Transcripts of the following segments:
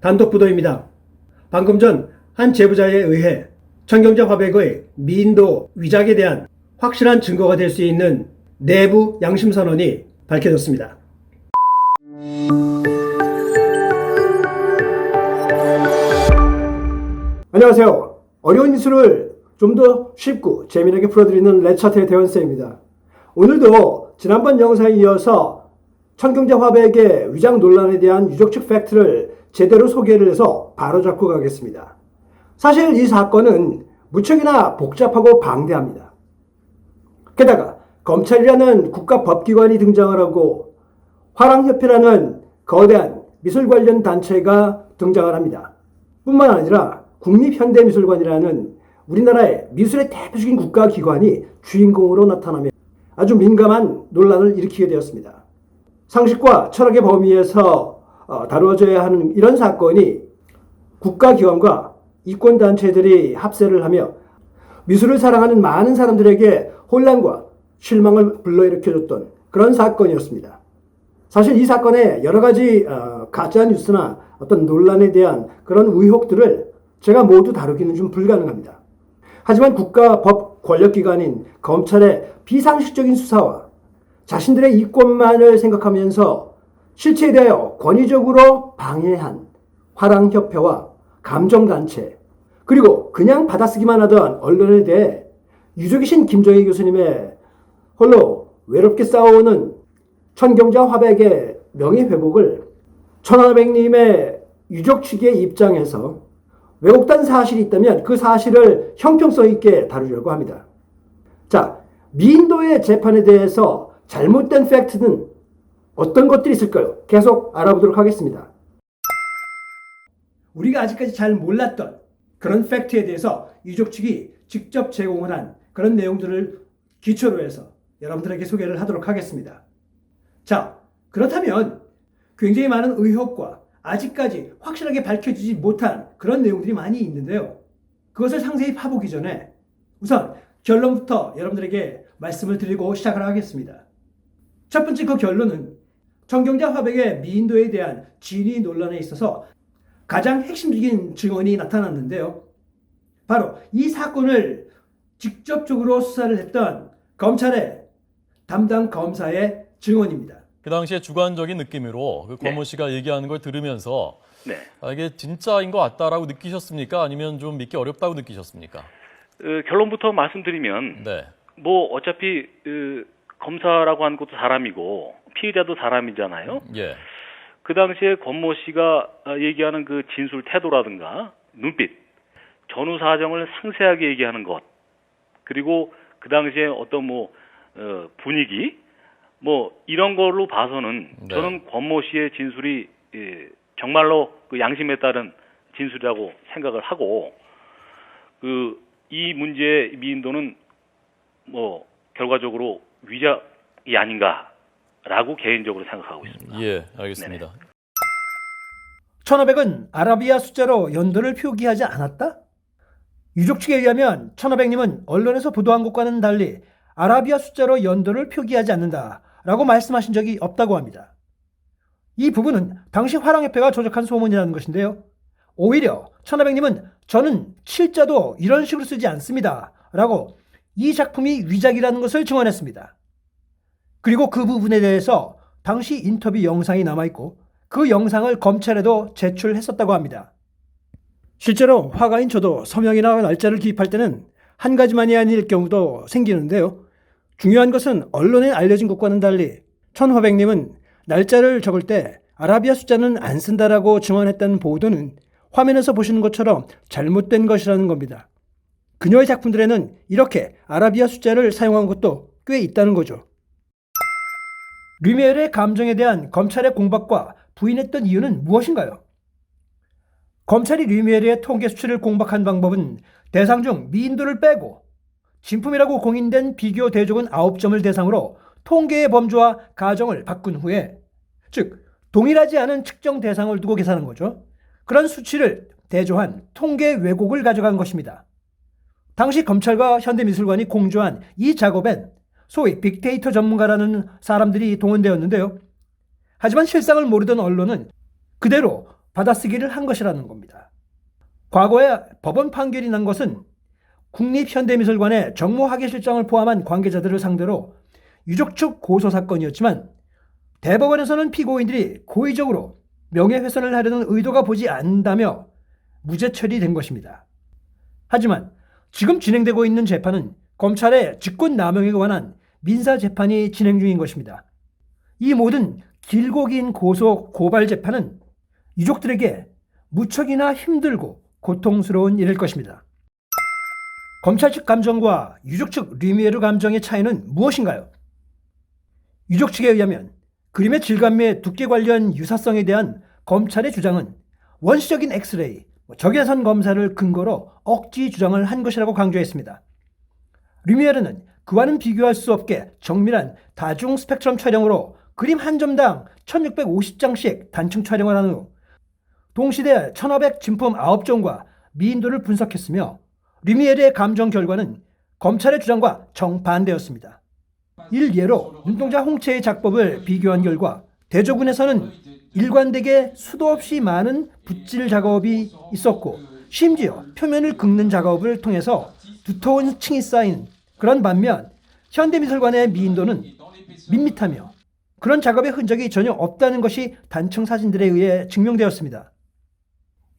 단독 보도입니다. 방금 전 한 제보자에 의해 천경자 화백의 미인도 위작에 대한 확실한 증거가 될 수 있는 내부 양심 선언이 밝혀졌습니다. 안녕하세요. 어려운 기술을 좀 더 쉽고 재미나게 풀어드리는 레차트의 대원쌤입니다. 오늘도 지난번 영상에 이어서 천경자 화백의 위장 논란에 대한 유족측 팩트를 제대로 소개를 해서 바로잡고 가겠습니다. 사실 이 사건은 무척이나 복잡하고 방대합니다. 게다가 검찰이라는 국가법기관이 등장을 하고 화랑협회라는 거대한 미술 관련 단체가 등장을 합니다. 뿐만 아니라 국립현대미술관이라는 우리나라의 미술의 대표적인 국가기관이 주인공으로 나타나며 아주 민감한 논란을 일으키게 되었습니다. 상식과 철학의 범위에서 다루어져야 하는 이런 사건이 국가기관과 이권단체들이 합세를 하며 미술을 사랑하는 많은 사람들에게 혼란과 실망을 불러일으켜줬던 그런 사건이었습니다. 사실 이 사건에 여러 가지 가짜뉴스나 어떤 논란에 대한 그런 의혹들을 제가 모두 다루기는 좀 불가능합니다. 하지만 국가법 권력기관인 검찰의 비상식적인 수사와 자신들의 이권만을 생각하면서 실체에 대하여 권위적으로 방해한 화랑협회와 감정단체, 그리고 그냥 받아쓰기만 하던 언론에 대해 유족이신 김정희 교수님의 홀로 외롭게 싸워오는 천경자 화백의 명예회복을 천화백님의 유족 측의 입장에서 왜곡된 사실이 있다면 그 사실을 형평성 있게 다루려고 합니다. 자, 미인도의 재판에 대해서 잘못된 팩트는 어떤 것들이 있을까요? 계속 알아보도록 하겠습니다. 우리가 아직까지 잘 몰랐던 그런 팩트에 대해서 유족 측이 직접 제공을 한 그런 내용들을 기초로 해서 여러분들에게 소개를 하도록 하겠습니다. 자, 그렇다면 굉장히 많은 의혹과 아직까지 확실하게 밝혀지지 못한 그런 내용들이 많이 있는데요. 그것을 상세히 파보기 전에 우선 결론부터 여러분들에게 말씀을 드리고 시작을 하겠습니다. 첫 번째 그 결론은 천경자 화백의 미인도에 대한 진위 논란에 있어서 가장 핵심적인 증언이 나타났는데요. 바로 이 사건을 직접적으로 수사를 했던 검찰의 담당 검사의 증언입니다. 그 당시에 주관적인 느낌으로 그 권모 씨가 얘기하는 걸 들으면서 이게 진짜인 것 같다라고 느끼셨습니까? 아니면 좀 믿기 어렵다고 느끼셨습니까? 결론부터 말씀드리면 뭐 어차피 검사라고 하는 것도 사람이고 피의자도 사람이잖아요. 예. 그 당시에 권모 씨가 얘기하는 그 진술 태도라든가 눈빛, 전후 사정을 상세하게 얘기하는 것, 그리고 그 당시에 어떤 분위기, 이런 걸로 봐서는 저는 권모 씨의 진술이 정말로 그 양심에 따른 진술이라고 생각을 하고, 이 문제의 미인도는 결과적으로 위작이 아닌가라고 개인적으로 생각하고 있습니다. 예, 알겠습니다. 네네. 천화백은 아라비아 숫자로 연도를 표기하지 않았다? 유족 측에 의하면 천화백님은 언론에서 보도한 것과는 달리 아라비아 숫자로 연도를 표기하지 않는다라고 말씀하신 적이 없다고 합니다. 이 부분은 당시 화랑협회가 조작한 소문이라는 것인데요. 오히려 천화백님은 저는 칠자도 이런 식으로 쓰지 않습니다 라고 이 작품이 위작이라는 것을 증언했습니다. 그리고 그 부분에 대해서 당시 인터뷰 영상이 남아있고 그 영상을 검찰에도 제출했었다고 합니다. 실제로 화가인 저도 서명이나 날짜를 기입할 때는 한 가지만이 아닐 경우도 생기는데요. 중요한 것은 언론에 알려진 것과는 달리 천화백님은 날짜를 적을 때 아라비아 숫자는 안 쓴다라고 증언했다는 보도는 화면에서 보시는 것처럼 잘못된 것이라는 겁니다. 그녀의 작품들에는 이렇게 아라비아 숫자를 사용한 것도 꽤 있다는 거죠. 류미엘의 감정에 대한 검찰의 공박과 부인했던 이유는 무엇인가요? 검찰이 류미엘의 통계 수치를 공박한 방법은 대상 중 미인도를 빼고 진품이라고 공인된 비교 대족은 9점을 대상으로 통계의 범주와 가정을 바꾼 후에, 즉 동일하지 않은 측정 대상을 두고 계산한 거죠. 그런 수치를 대조한 통계 왜곡을 가져간 것입니다. 당시 검찰과 현대미술관이 공조한 이 작업엔 소위 빅데이터 전문가라는 사람들이 동원되었는데요. 하지만 실상을 모르던 언론은 그대로 받아쓰기를 한 것이라는 겁니다. 과거에 법원 판결이 난 것은 국립현대미술관의 정모학예실장을 포함한 관계자들을 상대로 유족 측 고소 사건이었지만 대법원에서는 피고인들이 고의적으로 명예훼손을 하려는 의도가 보지 않는다며 무죄 처리된 것입니다. 하지만 지금 진행되고 있는 재판은 검찰의 직권남용에 관한 민사재판이 진행 중인 것입니다. 이 모든 길고 긴 고소 고발 재판은 유족들에게 무척이나 힘들고 고통스러운 일일 것입니다. 검찰 측 감정과 유족 측 류미에르 감정의 차이는 무엇인가요? 유족 측에 의하면 그림의 질감 및 두께 관련 유사성에 대한 검찰의 주장은 원시적인 엑스레이, 적외선 검사를 근거로 억지 주장을 한 것이라고 강조했습니다. 류미에르는 그와는 비교할 수 없게 정밀한 다중 스펙트럼 촬영으로 그림 한 점당 1650장씩 단층 촬영을 한 후 동시대 1500 진품 9점과 미인도를 분석했으며 류미에르의 감정 결과는 검찰의 주장과 정반대였습니다. 일예로 눈동자 홍채의 작법을 비교한 결과 대조군에서는 일관되게 수도 없이 많은 붓질 작업이 있었고 심지어 표면을 긁는 작업을 통해서 두터운 층이 쌓인 그런 반면 현대미술관의 미인도는 밋밋하며 그런 작업의 흔적이 전혀 없다는 것이 단층 사진들에 의해 증명되었습니다.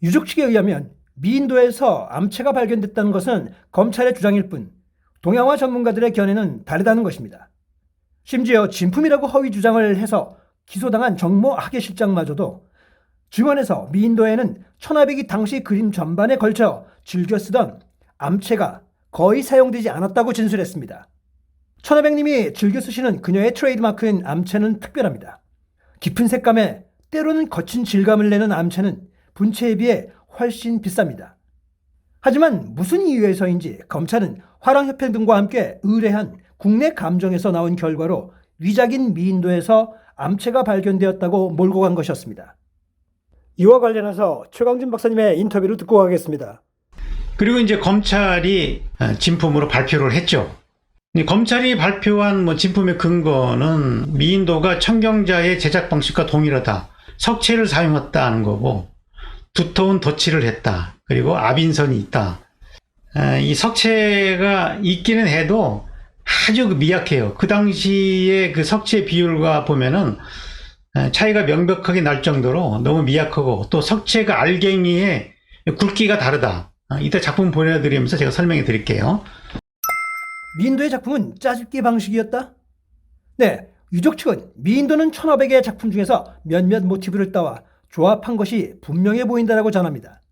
유족 측에 의하면 미인도에서 암체가 발견됐다는 것은 검찰의 주장일 뿐 동양화 전문가들의 견해는 다르다는 것입니다. 심지어 진품이라고 허위 주장을 해서 기소당한 정모 학예실장마저도 증언에서 미인도에는 천하백이 당시 그림 전반에 걸쳐 즐겨 쓰던 암체가 거의 사용되지 않았다고 진술했습니다. 천하백님이 즐겨 쓰시는 그녀의 트레이드마크인 암체는 특별합니다. 깊은 색감에 때로는 거친 질감을 내는 암체는 분체에 비해 훨씬 비쌉니다. 하지만 무슨 이유에서인지 검찰은 화랑협회 등과 함께 의뢰한 국내 감정에서 나온 결과로 위작인 미인도에서 암체가 발견되었다고 몰고 간 것이었습니다. 이와 관련해서 최광진 박사님의 인터뷰를 듣고 가겠습니다. 그리고 이제 검찰이 진품으로 발표를 했죠. 검찰이 발표한 진품의 근거는 미인도가 청경자의 제작 방식과 동일하다. 석체를 사용했다는 거고 두터운 덧칠을 했다. 그리고 아빈선이 있다. 이 석체가 있기는 해도 아주 미약해요. 그 당시에 그 석체 비율과 보면은 차이가 명백하게 날 정도로 너무 미약하고 또 석체가 알갱이의 굵기가 다르다. 이따 작품 보내드리면서 제가 설명해 드릴게요. 미인도의 작품은 짜집기 방식이었다? 네, 유족 측은 미인도는 1500의 작품 중에서 몇몇 모티브를 따와 조합한 것이 분명해 보인다라고 전합니다.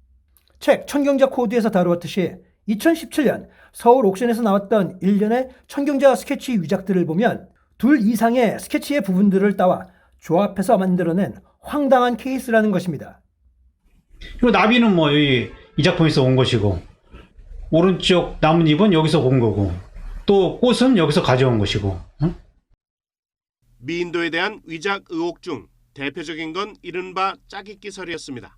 책 천경자 코드에서 다루었듯이 2017년 서울 옥션에서 나왔던 일련의 천경자 스케치 위작들을 보면 둘 이상의 스케치의 부분들을 따와 조합해서 만들어낸 황당한 케이스라는 것입니다. 그리고 나비는 이 작품에서 온 것이고 오른쪽 나뭇잎은 여기서 온 거고 또 꽃은 여기서 가져온 것이고. 응? 미인도에 대한 위작 의혹 중 대표적인 건 이른바 짜깁기설이었습니다.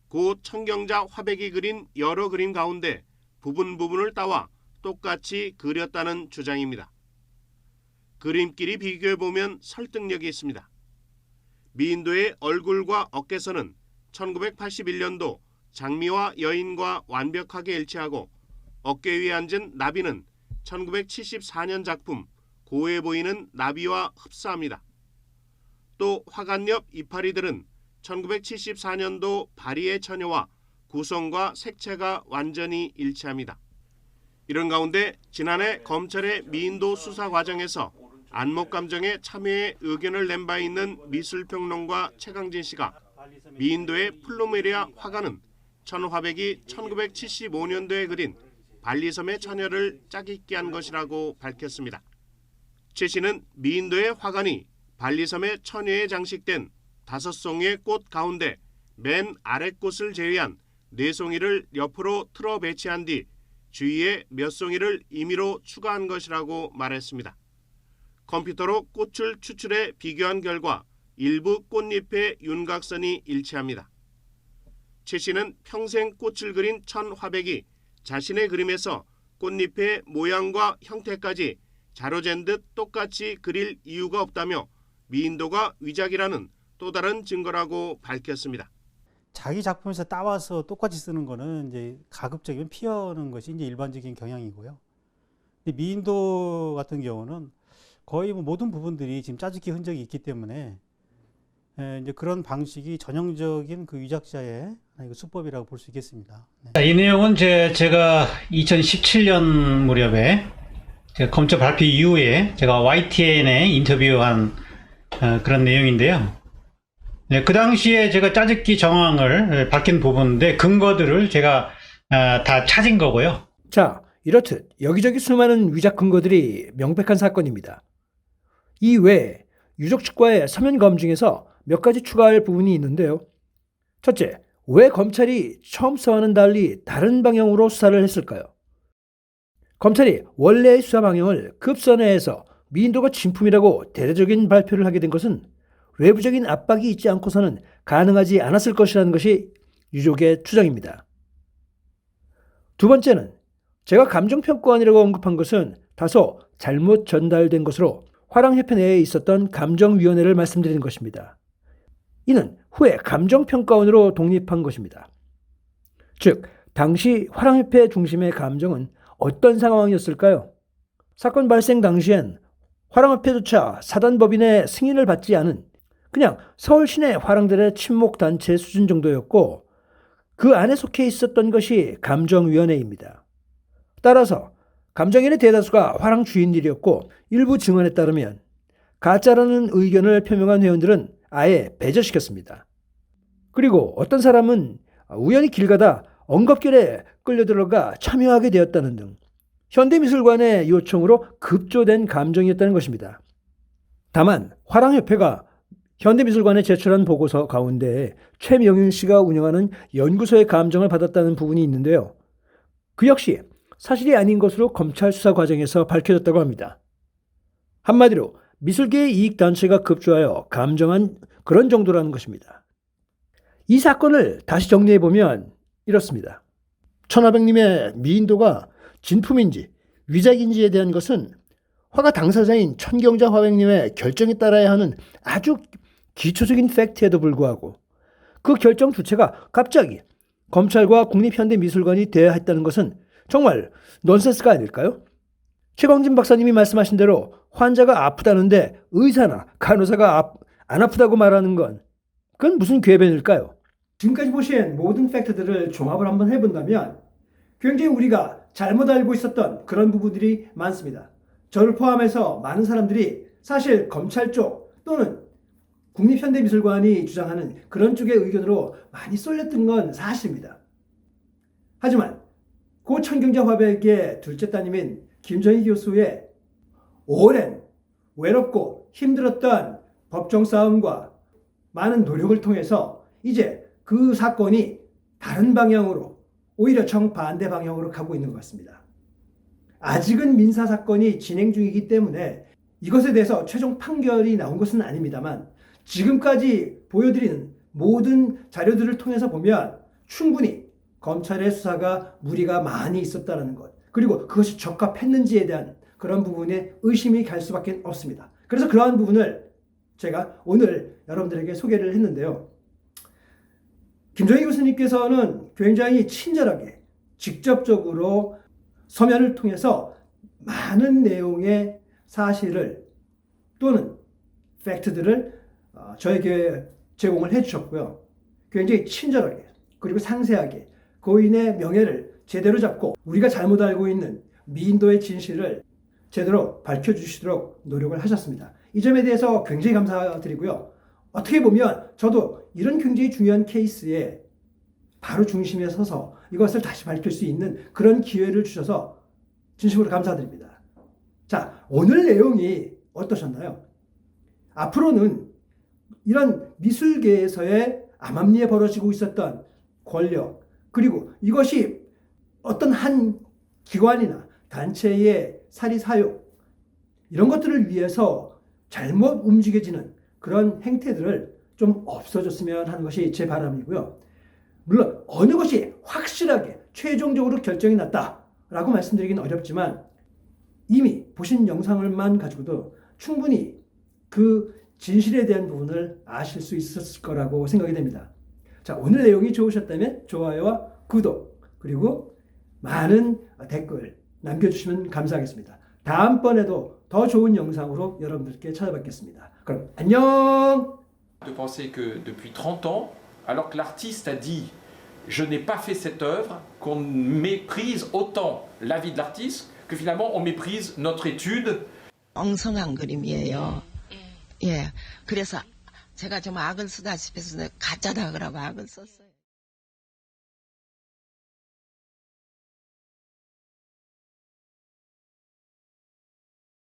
고 천경자 화백이 그린 여러 그림 가운데 부분을 따와 똑같이 그렸다는 주장입니다. 그림끼리 비교해보면 설득력이 있습니다. 미인도의 얼굴과 어깨선은 1981년도 장미와 여인과 완벽하게 일치하고 어깨 위에 앉은 나비는 1974년 작품 고해 보이는 나비와 흡사합니다. 또 화관 옆 이파리들은 1974년도 바리의 처녀와 구성과 색채가 완전히 일치합니다. 이런 가운데 지난해 검찰의 미인도 수사 과정에서 안목감정에 참여해 의견을 낸 바 있는 미술평론가 최강진 씨가 미인도의 플루메리아 화가는 천화백이 1975년도에 그린 발리섬의 처녀를 짜깁기 한 것이라고 밝혔습니다. 최 씨는 미인도의 화관이 발리섬의 처녀에 장식된 5송이의 꽃 가운데 맨 아래 꽃을 제외한 4송이를 옆으로 틀어 배치한 뒤 주위에 몇 송이를 임의로 추가한 것이라고 말했습니다. 컴퓨터로 꽃을 추출해 비교한 결과 일부 꽃잎의 윤곽선이 일치합니다. 최 씨는 평생 꽃을 그린 천화백이 자신의 그림에서 꽃잎의 모양과 형태까지 자로잰 듯 똑같이 그릴 이유가 없다며 미인도가 위작이라는 또 다른 증거라고 밝혔습니다. 자기 작품에서 따와서 똑같이 쓰는 거는 이제 가급적이면 피하는 것이 이제 일반적인 경향이고요. 근데 미인도 같은 경우는 거의 뭐 모든 부분들이 지금 짜깁기 흔적이 있기 때문에 이제 그런 방식이 전형적인 그 위작자의 수법이라고 볼 수 있겠습니다. 네. 이 내용은 제가 2017년 무렵에 제가 검찰 발표 이후에 제가 YTN에 인터뷰한 그런 내용인데요. 네, 그 당시에 제가 짜깁기 정황을 밝힌 부분인데 근거들을 제가 다 찾은 거고요. 자, 이렇듯 여기저기 수많은 위작 근거들이 명백한 사건입니다. 이 외에 유족 측과의 서면 검증에서 몇 가지 추가할 부분이 있는데요. 첫째, 왜 검찰이 처음서와는 달리 다른 방향으로 수사를 했을까요? 검찰이 원래의 수사 방향을 급선회해서 미인도가 진품이라고 대대적인 발표를 하게 된 것은 외부적인 압박이 있지 않고서는 가능하지 않았을 것이라는 것이 유족의 추정입니다. 두 번째는 제가 감정평가원이라고 언급한 것은 다소 잘못 전달된 것으로 화랑협회 내에 있었던 감정위원회를 말씀드리는 것입니다. 이는 후에 감정평가원으로 독립한 것입니다. 즉, 당시 화랑협회 중심의 감정은 어떤 상황이었을까요? 사건 발생 당시엔 화랑협회조차 사단법인의 승인을 받지 않은 그냥 서울 시내 화랑들의 친목단체 수준 정도였고 그 안에 속해 있었던 것이 감정위원회입니다. 따라서 감정인의 대다수가 화랑 주인들이었고 일부 증언에 따르면 가짜라는 의견을 표명한 회원들은 아예 배제시켰습니다. 그리고 어떤 사람은 우연히 길 가다 엉겁결에 끌려들어가 참여하게 되었다는 등 현대미술관의 요청으로 급조된 감정이었다는 것입니다. 다만 화랑협회가 현대미술관에 제출한 보고서 가운데 최명윤 씨가 운영하는 연구소의 감정을 받았다는 부분이 있는데요. 그 역시 사실이 아닌 것으로 검찰 수사 과정에서 밝혀졌다고 합니다. 한마디로 미술계의 이익단체가 급조하여 감정한 그런 정도라는 것입니다. 이 사건을 다시 정리해보면 이렇습니다. 천하백님의 미인도가 진품인지 위작인지에 대한 것은 화가 당사자인 천경자 화백님의 결정에 따라야 하는 아주 기초적인 팩트에도 불구하고 그 결정 주체가 갑자기 검찰과 국립현대미술관이 되어야 했다는 것은 정말 넌센스가 아닐까요? 최광진 박사님이 말씀하신 대로 환자가 아프다는데 의사나 간호사가 안 아프다고 말하는 건 그건 무슨 궤변일까요? 지금까지 보신 모든 팩트들을 종합을 한번 해본다면 굉장히 우리가 잘못 알고 있었던 그런 부분들이 많습니다. 저를 포함해서 많은 사람들이 사실 검찰 쪽 또는 국립현대미술관이 주장하는 그런 쪽의 의견으로 많이 쏠렸던 건 사실입니다. 하지만 고 천경자 화백의 둘째 따님인 김정희 교수의 오랜 외롭고 힘들었던 법정 싸움과 많은 노력을 통해서 이제 그 사건이 다른 방향으로 오히려 정반대 방향으로 가고 있는 것 같습니다. 아직은 민사사건이 진행 중이기 때문에 이것에 대해서 최종 판결이 나온 것은 아닙니다만 지금까지 보여드리는 모든 자료들을 통해서 보면 충분히 검찰의 수사가 무리가 많이 있었다는 것 그리고 그것이 적합했는지에 대한 그런 부분에 의심이 갈 수밖에 없습니다. 그래서 그러한 부분을 제가 오늘 여러분들에게 소개를 했는데요. 김정희 교수님께서는 굉장히 친절하게 직접적으로 서면을 통해서 많은 내용의 사실을 또는 팩트들을 저에게 제공을 해주셨고요. 굉장히 친절하게 그리고 상세하게 고인의 명예를 제대로 잡고 우리가 잘못 알고 있는 미인도의 진실을 제대로 밝혀주시도록 노력을 하셨습니다. 이 점에 대해서 굉장히 감사드리고요. 어떻게 보면 저도 이런 굉장히 중요한 케이스에 바로 중심에 서서 이것을 다시 밝힐 수 있는 그런 기회를 주셔서 진심으로 감사드립니다. 자, 오늘 내용이 어떠셨나요? 앞으로는 이런 미술계에서의 암암리에 벌어지고 있었던 권력 그리고 이것이 어떤 한 기관이나 단체의 사리사욕 이런 것들을 위해서 잘못 움직여지는 그런 행태들을 좀 없어졌으면 하는 것이 제 바람이고요. 물론 어느 것이 확실하게 최종적으로 결정이 났다라고 말씀드리기는 어렵지만 이미 보신 영상을만 가지고도 충분히 그 진실에 대한 부분을 아실 수 있었을 거라고 생각이 됩니다. 자, 오늘 내용이 좋으셨다면 좋아요와 구독 그리고 많은 댓글 남겨주시면 감사하겠습니다. 다음번에도 더 좋은 영상으로 여러분들께 찾아뵙겠습니다. 그럼 안녕! De penser que depuis 30 ans, alors que l'artiste a dit je n'ai pas fait cette œuvre, qu'on méprise autant l'avis de l'artiste que finalement on méprise notre étude. 엉성한 그림이에요. 예, 그래서 제가 좀 악을 쓰다시피 해서 가짜다 그러고 악을 썼어요.